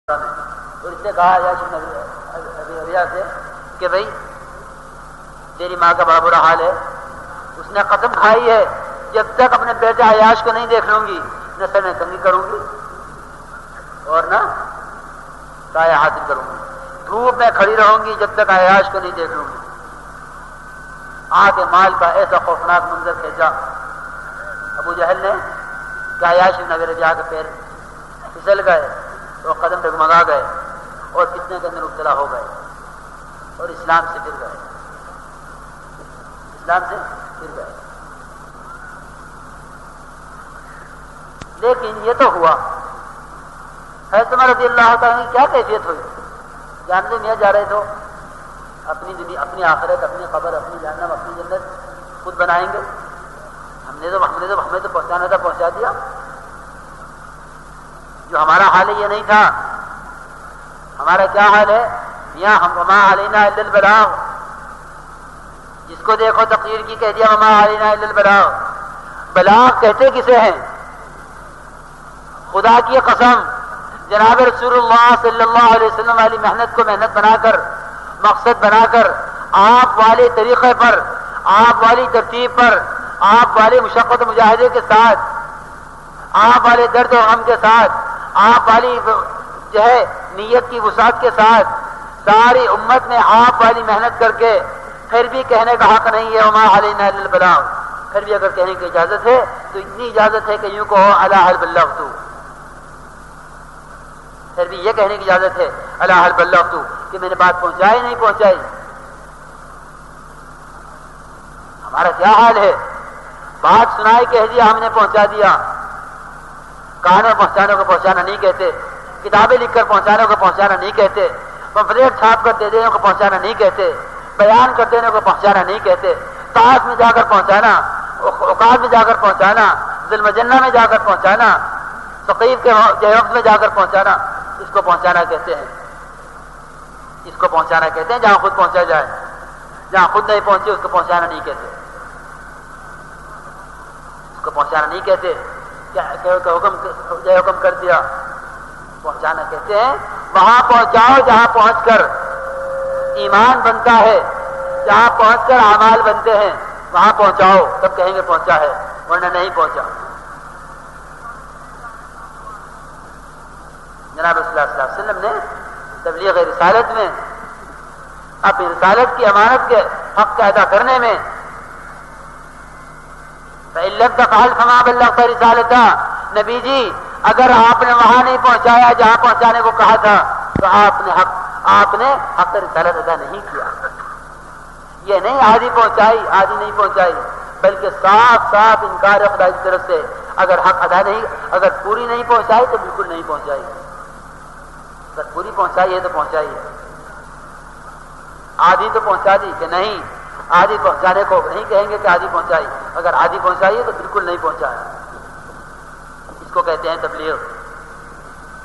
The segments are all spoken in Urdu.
اور اس نے کہا عیاش بن ابی ربیعہ سے کہ بھائی تیری ماں کا بڑا برا حال ہے، اس نے قسم کھائی ہے جب تک اپنے بیٹے عیاش کو نہیں دیکھ لوں گی نہ سر میں کنگھی کروں گی اور نہ سایہ حاصل کروں گی، دھوپ میں کھڑی رہوں گی جب تک عیاش کو نہیں دیکھ لوں گی۔ آگے مال کا ایسا خوفناک منظر کھینچا ابو جہل نے کہ عیاش بن ابی ربیعہ کے پیر پھسل گئے اور قدم ڈگمگا گئے اور فتنے کے اندر مبتلا ہو گئے اور اسلام سے پھر گئے، اسلام سے پھر گئے۔ لیکن یہ تو ہوا، حضرت عمر رضی اللہ تعالیٰ کی کیا کیفیت ہوئی؟ جانتے میاں جا رہے تو اپنی دنیا، اپنی آخرت، اپنی قبر، اپنی جہنم، اپنی جنت خود بنائیں گے۔ ہمیں تو پہنچانا تھا، پہنچا دیا۔ جو ہمارا حال ہے یہ نہیں تھا، ہمارا کیا حال ہے؟ میاں ہم وما علینا الا البلاغ، جس کو دیکھو تقریر کی کہہ دیا وما علینا الا البلاغ۔ بلاغ کہتے کسے ہیں؟ خدا کی قسم جناب رسول اللہ صلی اللہ علیہ وسلم والی محنت کو محنت بنا کر، مقصد بنا کر، آپ والے طریقے پر، آپ والی ترتیب پر، آپ والے مشقت و مجاہدے کے ساتھ، آپ والے درد و غم کے ساتھ، آپ والی جو ہے نیت کی وسعت کے ساتھ، ساری امت میں آپ والی محنت کر کے پھر بھی کہنے کا حق نہیں ہے وما علینا الا البلاغ۔ پھر بھی اگر کہنے کی اجازت ہے تو اتنی اجازت ہے کہ یوں کہو الا هل بلغت، پھر بھی یہ کہنے کی اجازت ہے الا هل بلغت کہ میں نے بات پہنچائی نہیں پہنچائی۔ ہمارا کیا حال ہے؟ بات سنائی کہہ دیا ہم نے پہنچا دیا۔ کہانی پہنچانے کو پہنچانا نہیں کہتے، کتابیں لکھ کر پہنچانے کو پہنچانا نہیں کہتے، پمفلیٹ چھاپ کر دے دینے کو پہنچانا نہیں کہتے، بیان کر دینے کو پہنچانا نہیں کہتے، طاس میں جا کر پہنچانا، اوقات میں جا کر پہنچانا، ذی المجنہ میں جا کر پہنچانا، ثقیف کے وقت میں جا کر پہنچانا، اس کو پہنچانا کہتے ہیں۔ اس کو پہنچانا کہتے ہیں جہاں خود پہنچا جائے، جہاں خود نہیں پہنچے اس کو پہنچانا نہیں کہتے، اس کو پہنچانا نہیں کہتے کہ حکم کر دیا۔ پہنچانا کہتے ہیں وہاں پہنچاؤ جہاں پہنچ کر ایمان بنتا ہے، جہاں پہنچ کر اعمال بنتے ہیں، وہاں پہنچاؤ، تب کہیں گے پہنچا ہے، ورنہ نہیں پہنچا۔ جناب صلی اللہ علیہ وسلم نے تبلیغ رسالت میں اپنی رسالت کی امانت کے حق کا ادا کرنے میں فَإِن لَّمْ تَفْعَلْ فَمَا بَلَّغْتَ رِسَالَتَهُ، نبی جی اگر آپ نے وہاں نہیں پہنچایا جہاں پہنچانے کو کہا تھا تو آپ نے حق رسالت ادا نہیں کیا۔ یہ نہیں آدھی پہنچائی آدھی نہیں پہنچائی، بلکہ صاف صاف انکار خدا کی طرف سے۔ اگر حق ادا نہیں، اگر پوری نہیں پہنچائی تو بالکل نہیں پہنچائی، اگر پوری پہنچائی ہے تو پہنچائی ہے۔ آدھی تو پہنچا دی کہ نہیں، آدھی پہنچانے کو نہیں کہیں گے کہ آدھی پہنچائی، اگر آدھی پہنچائی ہے تو بالکل نہیں پہنچایا۔ اس کو کہتے ہیں تبلیغ،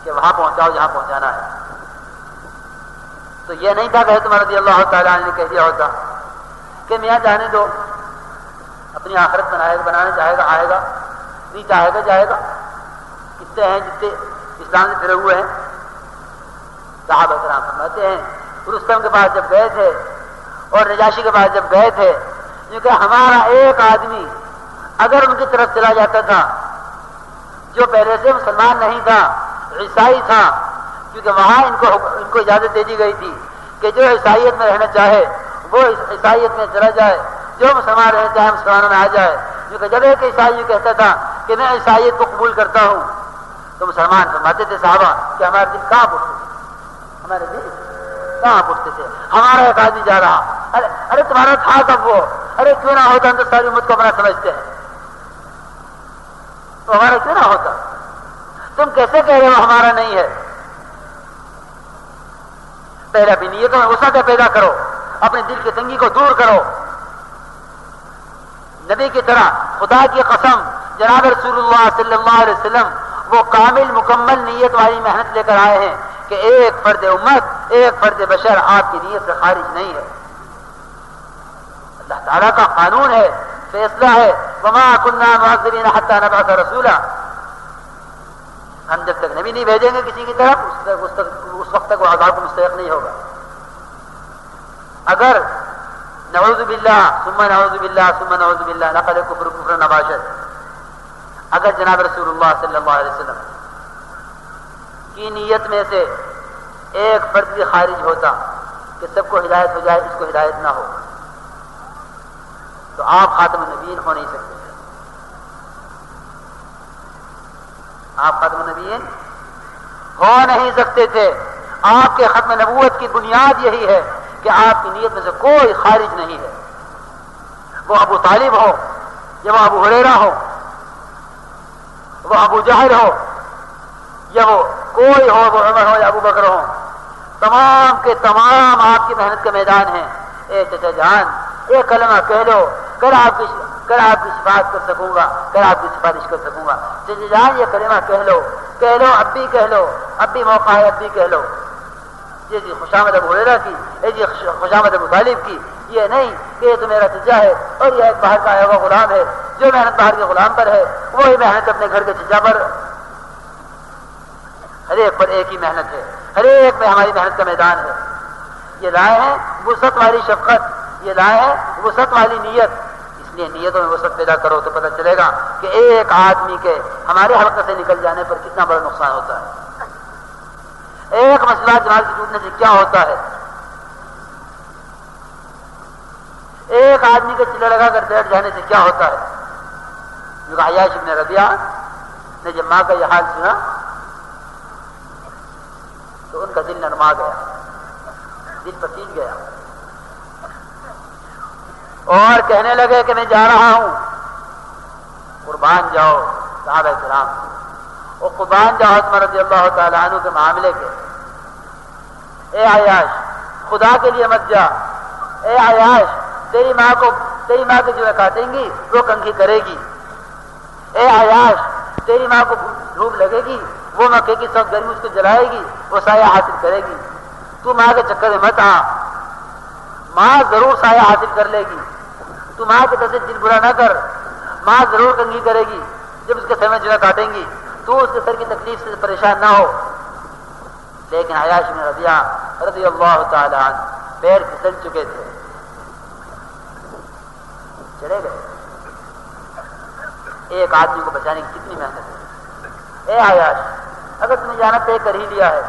کہ وہاں پہنچاؤ جہاں پہنچانا ہے۔ تو یہ نہیں تھا کہ حضرت عمر رضی اللہ تعالیٰ عنہ نے کہہ دیا ہوتا کہ میاں جانے دو، اپنی آخرت بنانے چاہے گا آئے گا، نہیں چاہے گا جائے گا۔ کتنے ہیں جتنے اسلام سے پھرے ہوئے ہیں؟ صحابہ کرام فرماتے ہیں رستم کے پاس جب گئے تھے اور نجاشی کے پاس جب گئے تھے، کیونکہ ہمارا ایک آدمی اگر ان کی طرف چلا جاتا تھا جو پہلے سے مسلمان نہیں تھا، عیسائی تھا، کیونکہ وہاں ان کو اجازت دے دی گئی تھی کہ جو عیسائیت میں رہنا چاہے وہ عیسائیت میں چلا جائے، جو مسلمان رہنا چاہے مسلمانوں میں آ جائے۔ کیونکہ جب ایک عیسائی کہتا تھا کہ میں عیسائیت کو قبول کرتا ہوں تو مسلمان فرماتے تھے صحابہ کہ ہمارے دل کہاں پڑتے تھے، ہمارے دل کہاں پڑتے تھے، ہمارا ایک آدمی جا رہا، ارے تمہارا تھا کب وہ، ارے کیوں نہ ہوتا، ہم تو ساری امت کو اپنا سمجھتے ہیں، تو ہمارا کیوں نہ ہوتا، تم کیسے کہہ رہے ہو ہمارا نہیں ہے؟ پہلے اپنی نیتوں میں وسعت پیدا کرو، اپنے دل کی تنگی کو دور کرو۔ نبی کی طرح خدا کی قسم جناب رسول اللہ صلی اللہ علیہ وسلم وہ کامل مکمل نیت والی محنت لے کر آئے ہیں کہ ایک فرد امت، ایک فرد بشر آپ کی نیت سے خارج نہیں ہے۔ اللہ تعالیٰ کا قانون ہے، فیصلہ ہے وما كنا معذبین حتی نبعث رسولا۔ ہم جب تک نبی نہیں بھیجیں گے کسی کی طرف اس وقت تک وہ عذاب کو مستحق نہیں ہوگا. اگر نعوذ باللہ ثم نعوذ باللہ ثم نعوذ باللہ لقد کفر کفرا نباشد، اگر جناب رسول اللہ صلی اللہ علیہ وسلم کی نیت میں سے ایک فرد بھی خارج ہوتا کہ سب کو ہدایت ہو جائے، اس کو ہدایت نہ ہو، تو آپ خاتم النبیین ہو نہیں سکتے. آپ ختم نبیین ہو نہیں سکتے تھے. آپ کے ختم نبوت کی بنیاد یہی ہے کہ آپ کی نیت میں سے کوئی خارج نہیں ہے. وہ ابو طالب ہو یا وہ ابو ہریرہ ہو، وہ ابو جہل ہو یا وہ کوئی ہو، وہ عمر ہو یا ابو بکر ہو، تمام کے تمام آپ کی محنت کا میدان ہیں. اے چچا جان، اے کلمہ کہہ لو، کر آپ کی شفاعت کر سکوں گا، کر آپ کی سفارش کر سکوں گا. چچا جان یہ کلمہ کہہ لو، اب بھی کہہ لو، اب بھی موقع ہے، اب بھی کہہ لو. یہ جی خوشامد ابو ہریرہ کی، یہ جی خوشامد ابو طالب کی، یہ نہیں کہ یہ تو میرا چچا ہے اور یہ ایک باہر کا آیا ہوا غلام ہے. جو محنت باہر کے غلام پر ہے وہی محنت اپنے گھر کے چچا پر. ہر ایک پر ایک ہی محنت ہے، ہر ایک میں ہماری محنت کا میدان ہے. یہ لائے ہیں وسعت والی شفقت، یہ لائے ہیں وسعت والی نیت. اس لیے نیتوں میں وسعت پیدا کرو تو پتہ چلے گا کہ ایک آدمی کے ہمارے حلقے سے نکل جانے پر کتنا بڑا نقصان ہوتا ہے. ایک مسئلہ جماعت کے ٹوٹنے سے کیا ہوتا ہے. ایک آدمی کے چلے لگا کر بیٹھ جانے سے کیا ہوتا ہے. جو عیاش ابن ربیعہ نے جب ماں کا یہ حال سنا تو ان کا دل نرما گیا، دل پسیج گیا اور کہنے لگے کہ میں جا رہا ہوں. قربان جاؤ صحابہ کرام، اور قربان جاؤ عثمان رضی اللہ تعالیٰ عنہ کے معاملے کے. اے عیاش خدا کے لیے مت جا. اے عیاش تیری ماں کو جو کاٹیں گی وہ کنگھی کرے گی. اے عیاش تیری ماں کو دھوپ لگے گی، وہ مکے کی سخت گرمی اس کو جلائے گی، وہ سایہ حاصل کرے گی. تو ماں کے چکر میں مت آ، ماں ضرور سایہ حاصل کر لے گی. تو ماں کے طرف سے دل برا نہ کر، ماں ضرور کنگھی کرے گی جب اس کے سر میں جو کاٹیں گی. تو اس کے سر کی تکلیف سے پریشان نہ ہو. لیکن عیاش بن ربیعہ رضی اللہ تعالی عنہ پیر پھسل چکے تھے، چلے گئے. ایک آدمی کو بچانے کی کتنی محنت ہے. اے عیاش اگر تم نے جانا طے کر ہی لیا ہے،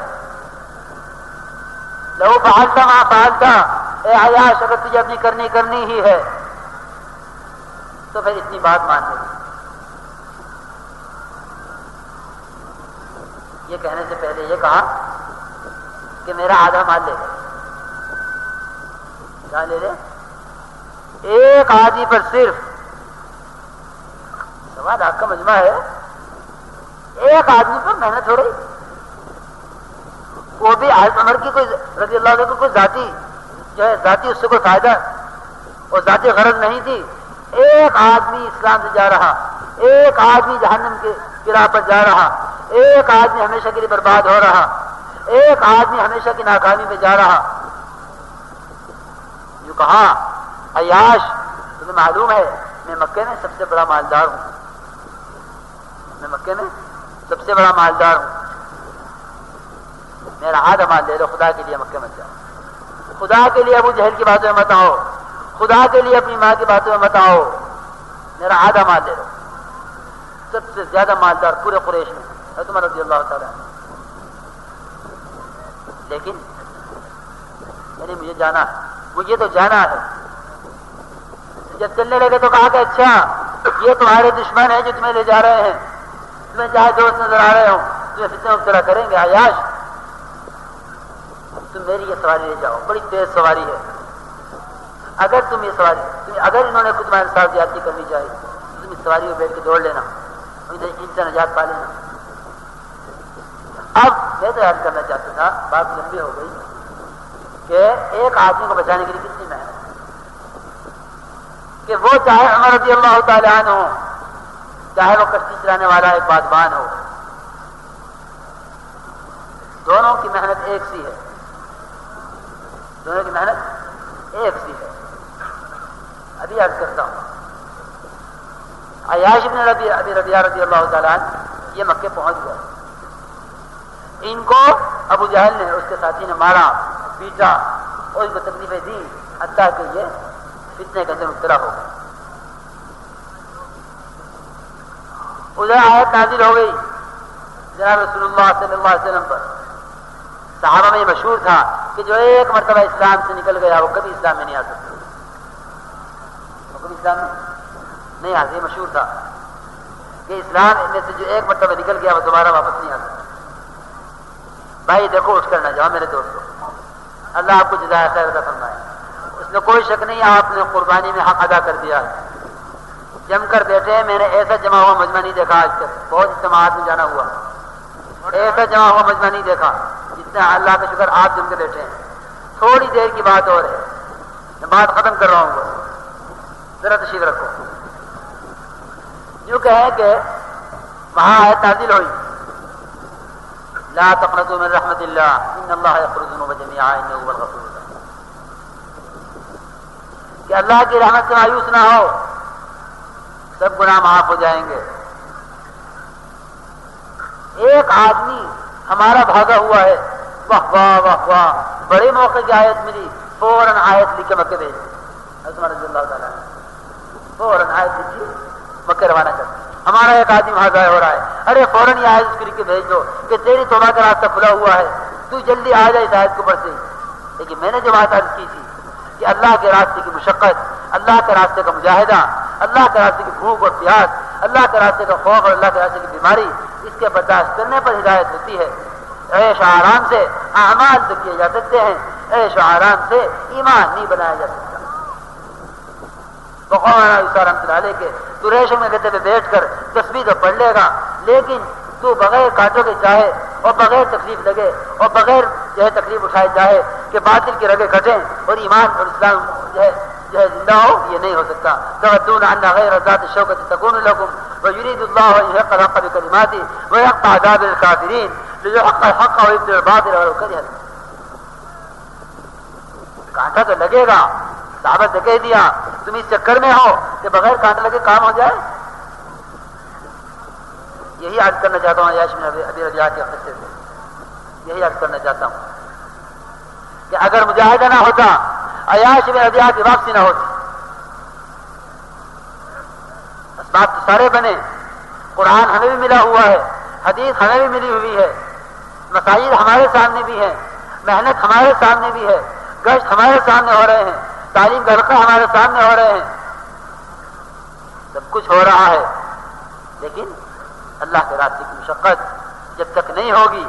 لو فعلت ما فعلت، اے عیاش اگر تجھے اپنی کرنی ہی ہے تو پھر اتنی بات مان لے. یہ کہنے سے پہلے یہ کہا کہ میرا آدھا مال لے لے. کیا لے لے؟ ایک آدمی پر صرف 1.25 لاکھ کا مجمع ہے، ایک آدمی پر محنت ہو رہی، وہ بھی حضرت عمر کی کوئی رضی اللہ عنہ کو کوئی ذاتی اس سے کوئی فائدہ اور ذاتی غرض نہیں تھی. ایک آدمی اسلام سے جا رہا، ایک آدمی جہنم کی راہ پر جا رہا، ایک آدمی ہمیشہ کے لیے برباد ہو رہا، ایک آدمی ہمیشہ کی ناکامی پہ جا رہا. جو کہا عیاش تمہیں معلوم ہے میں مکے میں سب سے بڑا مالدار ہوں، میں مکے میں سب سے بڑا مالدار ہوں، میرا آدھا مال لے لو، خدا کے لیے مکے مت جاؤ، خدا کے لیے ابو جہل کی باتوں میں مت آؤ، خدا کے لیے اپنی ماں کی باتوں میں مت آؤ، میرا آدھا مال لے لو. سب سے زیادہ مالدار پورے قریش میں حضرت عمر رضی اللہ تعالیٰ. لیکن یعنی مجھے جانا ہے، مجھے تو جانا ہے. جب چلنے لگے تو کہا کہ اچھا یہ تمہارے دشمن ہیں جو تمہیں لے جا رہے ہیں، تمہیں چاہے دوست نظر آ رہے ہوں، تمہیں فتنے مبتلا کریں گے. عیاش تم میری یہ سواری لے جاؤ، بڑی تیز سواری ہے. اگر تم یہ سواری اگر انہوں نے خود تمہارے ساتھ زیادتی کرنی چاہیے تو تم اس سواری میں بیٹھ کے دوڑ لینا، ان سے نجات پا لینا. اب میں تو یاد کرنا چاہتا تھا، بات لمبی ہو گئی، کہ ایک آدمی کو بچانے کے لیے کتنی محنت کہ وہ چاہے عمر رضی اللہ تعالیٰ عنہ ہو، چاہے وہ کشتی چلانے والا ایک بادبان ہو، دونوں کی محنت ایک سی ہے، دونوں کی محنت ایک سی ہے. ابھی یاد کرتا ہوں، عیاش بن ربیعہ رضی اللہ تعالیٰ عنہ یہ مکے پہنچ گئے. ان کو ابو جہل نے اس کے ساتھی نے مارا پیٹا اور ان کو تکلیفیں دی حتیٰ کہ یہ فتنے کے اندر مبتلا ہو گئے. ادھر آیت نازل ہو گئی جناب رسول اللہ صلی اللہ علیہ وسلم پر. صحابہ میں یہ مشہور تھا کہ جو ایک مرتبہ اسلام سے نکل گیا وہ کبھی اسلام میں نہیں آ سکتا. وہ کبھی اسلام میں نہیں آ سکتا. یہ مشہور تھا کہ اسلام میں سے جو ایک مرتبہ نکل گیا وہ دوبارہ واپس نہیں آ سکتا. بھائی دیکھو اٹھ کر نہ جاؤ میرے دوستوں, اللہ آپ کو جزائے خیر عطا فرمائے. اس میں کوئی شک نہیں آپ نے قربانی میں حق ادا کر دیا. جم کر بیٹھے ہیں, میں نے ایسا جمع ہوا مجمع نہیں دیکھا آج تک. بہت اجتماعات میں جانا ہوا, ایسا جمع ہوا مجمع نہیں دیکھا جتنا اللہ کا شکر آپ جم کے بیٹھے ہیں. تھوڑی دیر کی بات اور ہے, میں بات ختم کر رہا ہوں, ذرا تشریف رکھو. یوں کہیں کہ وہاں آیت نازل ہوئی لا تقنطوا من رحمت اللہ ان اللہ یغفر الذنوب جميعا انہ هو الغفور الرحیم, کہ اللہ کی رحمت سے مایوس نہ ہو, سب گناہ معاف ہو جائیں گے. ایک آدمی ہمارا بھاگا ہوا ہے, واہ واہ واہ واہ, بڑے موقع کی آیت ملی, فوراً آیت لکھ کے مکے بھیج دی. عثمان رضی اللہ تعالیٰ فوراً آیت لکھی مکے روانہ کر دی. ہمارا ایک آدمی وہاں ضائع ہو رہا ہے, ارے فوراً یہ آیت اس کو لکھ کے بھیج دو کہ تیری توبہ کا راستہ کھلا ہوا ہے, تو جلدی آ جائے اس آیت کے اوپر سے. لیکن میں نے جو بات عرض کی تھی کہ اللہ کے راستے کی مشقت, اللہ کے راستے کا مجاہدہ, اللہ کے راستے کی بھوک اور پیاس, اللہ کے راستے کا خوف اور اللہ کے راستے کی بیماری, اس کے برداشت کرنے پر ہدایت ہوتی ہے. عیش و آرام سے اعمال تو کیے جا سکتے ہیں, عیش و آرام سے ایمان نہیں بنایا جا سکتا. مولانا عیسیٰ رحمۃ اللہ علیہ کے تو ریشم میں گدے پہ بیٹھ کر تسبیح تو پڑھ لے گا, لیکن تو بغیر کانٹوں کے چاہے اور بغیر تکلیف لگے اور بغیر جو ہے تکلیف اٹھائے چاہے کہ باطل کی رگیں کٹیں اور ایمان اور اسلام جو ہے زندہ ہو, یہ نہیں ہو سکتا. تودون ان غیر ذات الشوکۃ تکون لکم ویرید اللہ ان یحق الحق بکلماتہ ویقطع دابر الکافرین لیحق الحق ویبطل الباطل ولو کرہ الکافرون. کانٹا تو لگے گا, صحابہ نے کہہ دیا تم اس چکر میں ہو کہ بغیر کانٹا لگے کام ہو جائے. یہی عرض کرنا چاہتا ہوں عیاش بن ابی ربیعہ کے قصے سے, یہی عرض کرنا چاہتا ہوں کہ اگر مجاہدہ نہ ہوتا, عیاش بن ربیعہ کی واپسی نہ ہوتی. اسباب تو سارے بنے, قرآن ہمیں بھی ملا ہوا ہے, حدیث ہمیں بھی ملی ہوئی ہے, مسائل ہمارے سامنے بھی ہیں, محنت ہمارے سامنے بھی ہے, گشت ہمارے سامنے ہو رہے ہیں, تعلیم کے حلقے ہمارے سامنے ہو رہے ہیں, سب کچھ ہو رہا ہے. لیکن اللہ کے راستے کی مشقت جب تک نہیں ہوگی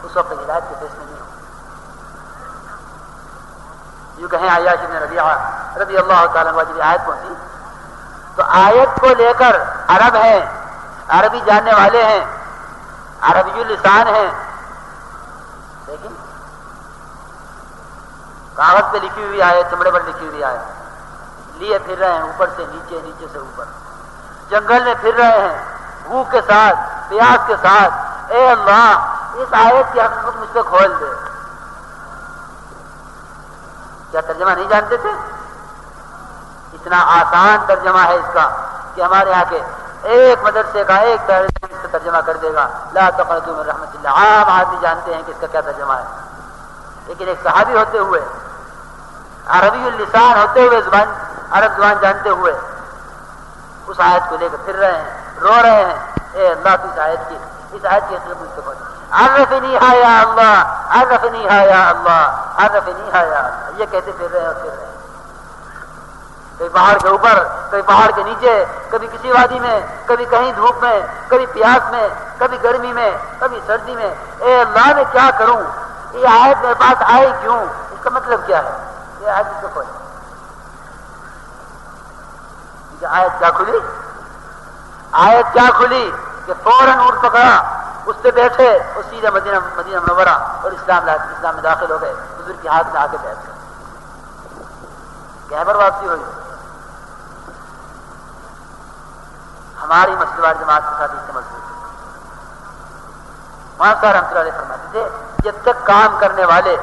اس وقت ہدایت کے فیصلے نہیں ہوگی. یوں کہیں عیاش بن ربیعہ رضی اللہ تعالیٰ عنہ جب آیت پہنچی تو آیت کو لے کر عرب ہیں, عربی جاننے والے ہیں, عربی لسان ہیں, لیکن کاغذ پہ لکھی ہوئی آیت, چمڑے پر لکھی ہوئی آیت لیے پھر رہے ہیں, اوپر سے نیچے, نیچے سے اوپر, جنگل میں پھر رہے ہیں بھوک کے ساتھ, پیاس کے ساتھ. اے اللہ اس آیت کی حقیقت مجھ سے کھول دے. کیا ترجمہ نہیں جانتے تھے؟ اتنا آسان ترجمہ ہے اس کا کہ ہمارے یہاں کے ایک مدرسے کا ایک طالب اس کا ترجمہ کر دے گا لا تقنطوا من رحمت اللہ. عام آدمی جانتے ہیں کہ اس کا کیا ترجمہ ہے, لیکن ایک صحابی ہوتے ہوئے, عربی اللسان ہوتے ہوئے, زبان عرب زبان جانتے ہوئے اس آیت کو لے کر پھر رہے ہیں, رو رہے ہیں. اے اللہ تو اس آیت کی حقیقت مجھ سے پہنچ, عرفنیہا یا اللہ, عرفنیہا یا اللہ, عرفنیہا یا اللہ, یہ کہتے پھر رہے ہیں اور پھر رہے ہیں. کبھی پہاڑ کے اوپر, کبھی پہاڑ کے نیچے, کبھی کسی وادی میں, کبھی کہیں دھوپ میں, کبھی پیاس میں, کبھی گرمی میں, کبھی سردی میں. اے اللہ میں کیا کروں, یہ آیت میرے پاس آئی کیوں, اس کا مطلب کیا ہے؟ یہ آیت اس کو کھولے. آیت کیا کھلی, آیت کیا کھلی کہ فوراً اونٹ پکڑا, اس پہ بیٹھے اور سیدھے مدینہ منورہ اور اسلام میں داخل ہو گئے. بزرگ کے ہاتھ میں آ کے بیٹھ گئے, خیبر واپسی ہوئی. ہماری مسجد والی جماعت کے ساتھ اس سے مضبوط ہے. وہاں صاحب رحمۃ اللہ علیہ فرماتے تھے جب تک کام کرنے والے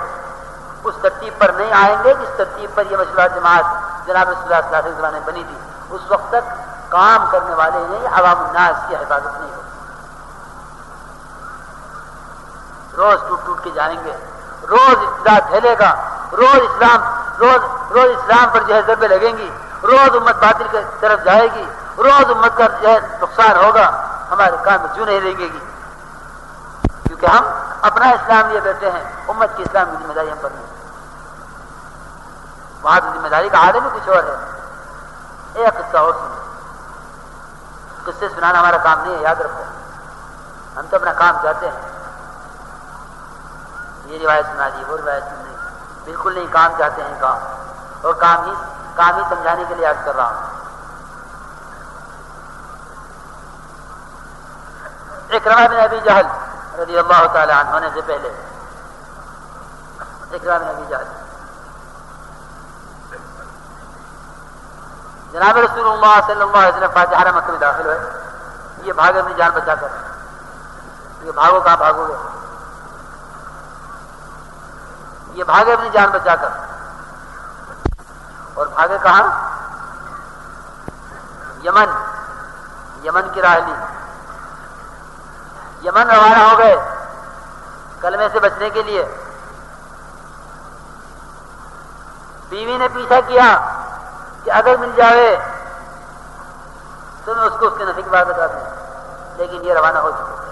اس ترتیب پر نہیں آئیں گے جس ترتیب پر یہ مشروعات جماعت جناب رسول اللہ صلی اللہ علیہ وسلم نے بنی تھی, اس وقت تک کام کرنے والے نہیں, عوام الناس کی حفاظت نہیں ہوتی. روز ٹوٹ ٹوٹ کے جائیں گے، روز ابتدا پھیلے گا، روز اسلام پر جو ہے ضربیں لگیں گی، روز امت باطل کی طرف جائے گی، روز امت کا جو ہے نقصان ہوگا، ہمارے کام میں جو نہیں لگے گی، کیونکہ ہم اپنا اسلام لیے بیٹھے ہیں، امت کی اسلام کی ذمہ داری ہم پر نہیں۔ وہاں تو ذمہ داری کا عالم ہی کچھ اور ہے۔ ایک قصہ اور سنو، قصے سنانا ہمارا کام نہیں ہے، یاد رکھو، ہم تو اپنا کام چاہتے ہیں، یہ روایت سنا دی وہ روایت سن دی، بالکل نہیں، کام چاہتے ہیں، کام، اور کام ہی سمجھانے کے لیے عرض کر رہا ہوں۔ اکرمہ بن ابی جہل رضی اللہ تعالی عنہ ہونے سے پہلے، اکرمہ بن ابی جہل جناب رسول اللہ صلی اللہ علیہ وسلم فاتح حرم مکہ میں داخل ہوئے، یہ بھاگے اپنی جان بچا کر، یہ بھاگو کہاں بھاگو گے، یہ بھاگے اپنی جان بچا کر، اور بھاگے کہاں؟ یمن کی راہ لی، یمن روانہ ہو گئے کلمے سے بچنے کے لیے۔ بیوی نے پیچھا کیا کہ اگر مل جاوے تو میں اس کو اس کے نفع کی بات بتا دوں، لیکن یہ روانہ ہو چکے۔